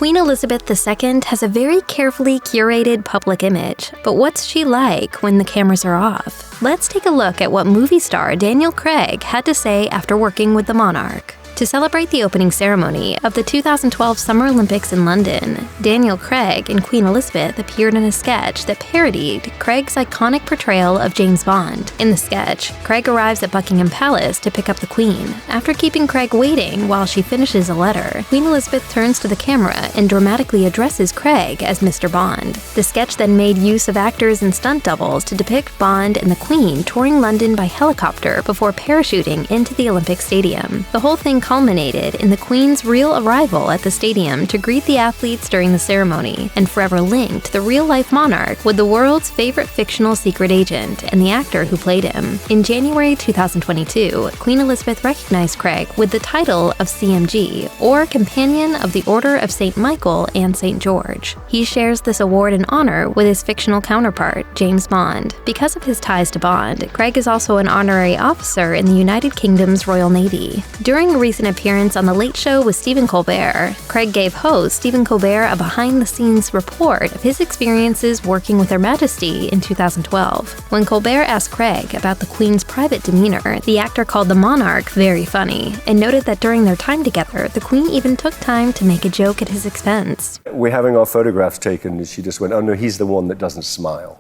Queen Elizabeth II has a very carefully curated public image, but what's she like when the cameras are off? Let's take a look at what movie star Daniel Craig had to say after working with the monarch. To celebrate the opening ceremony of the 2012 Summer Olympics in London, Daniel Craig and Queen Elizabeth appeared in a sketch that parodied Craig's iconic portrayal of James Bond. In the sketch, Craig arrives at Buckingham Palace to pick up the Queen. After keeping Craig waiting while she finishes a letter, Queen Elizabeth turns to the camera and dramatically addresses Craig as Mr. Bond. The sketch then made use of actors and stunt doubles to depict Bond and the Queen touring London by helicopter before parachuting into the Olympic Stadium. The whole thing culminated in the Queen's real arrival at the stadium to greet the athletes during the ceremony, and forever linked the real-life monarch with the world's favorite fictional secret agent and the actor who played him. In January 2022, Queen Elizabeth recognized Craig with the title of CMG, or Companion of the Order of St. Michael and St. George. He shares this award in honor with his fictional counterpart, James Bond. Because of his ties to Bond, Craig is also an honorary officer in the United Kingdom's Royal Navy. During a recent appearance on The Late Show with Stephen Colbert, Craig gave host Stephen Colbert a behind-the-scenes report of his experiences working with Her Majesty in 2012. When Colbert asked Craig about the Queen's private demeanor, the actor called the monarch very funny, and noted that during their time together, the Queen even took time to make a joke at his expense. We're having our photographs taken, and she just went, "Oh no, he's the one that doesn't smile."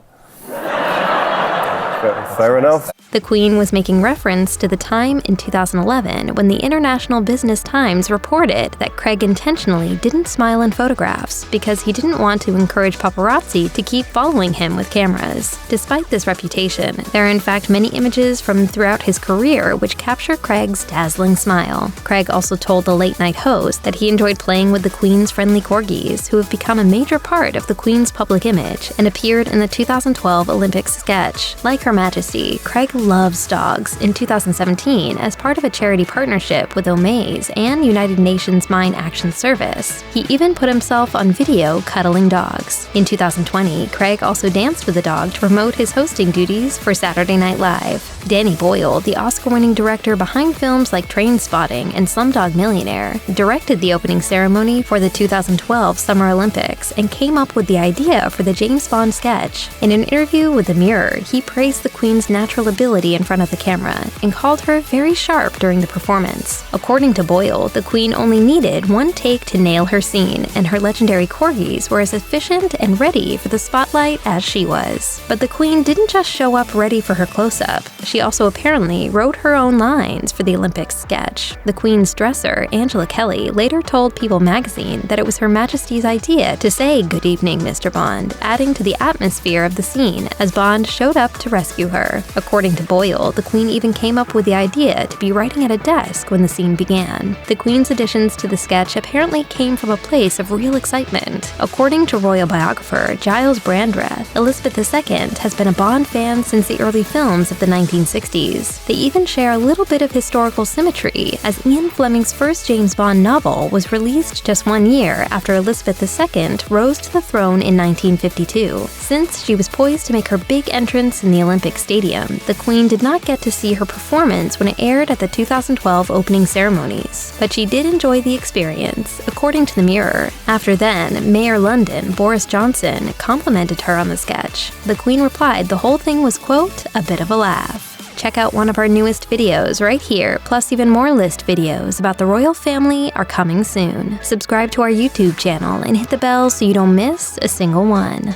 Fair enough. The Queen was making reference to the time in 2011 when the International Business Times reported that Craig intentionally didn't smile in photographs because he didn't want to encourage paparazzi to keep following him with cameras. Despite this reputation, there are in fact many images from throughout his career which capture Craig's dazzling smile. Craig also told the late-night host that he enjoyed playing with the Queen's friendly corgis, who have become a major part of the Queen's public image and appeared in the 2012 Olympics sketch. Like Her Majesty, Craig loves dogs. In 2017, as part of a charity partnership with Omaze and United Nations Mine Action Service, he even put himself on video cuddling dogs. In 2020, Craig also danced with a dog to promote his hosting duties for Saturday Night Live. Danny Boyle, the Oscar-winning director behind films like Trainspotting and Slumdog Millionaire, directed the opening ceremony for the 2012 Summer Olympics and came up with the idea for the James Bond sketch. In an interview with The Mirror, he praised the Queen's natural ability in front of the camera and called her very sharp during the performance. According to Boyle, the Queen only needed one take to nail her scene, and her legendary corgis were as efficient and ready for the spotlight as she was. But the Queen didn't just show up ready for her close-up. She also apparently wrote her own lines for the Olympics sketch. The Queen's dresser, Angela Kelly, later told People magazine that it was Her Majesty's idea to say "Good evening, Mr. Bond," adding to the atmosphere of the scene as Bond showed up to rescue her. According to Boyle, the Queen even came up with the idea to be writing at a desk when the scene began. The Queen's additions to the sketch apparently came from a place of real excitement. According to royal biographer Giles Brandreth, Elizabeth II has been a Bond fan since the early films of the 1960s. They even share a little bit of historical symmetry, as Ian Fleming's first James Bond novel was released just 1 year after Elizabeth II rose to the throne in 1952. Since she was poised to make her big entrance in the Olympic Stadium, the Queen did not get to see her performance when it aired at the 2012 opening ceremonies, but she did enjoy the experience, according to The Mirror. After then, Mayor London, Boris Johnson, complimented her on the sketch. The Queen replied the whole thing was, quote, "a bit of a laugh." Check out one of our newest videos right here, plus even more list videos about the royal family are coming soon. Subscribe to our YouTube channel and hit the bell so you don't miss a single one.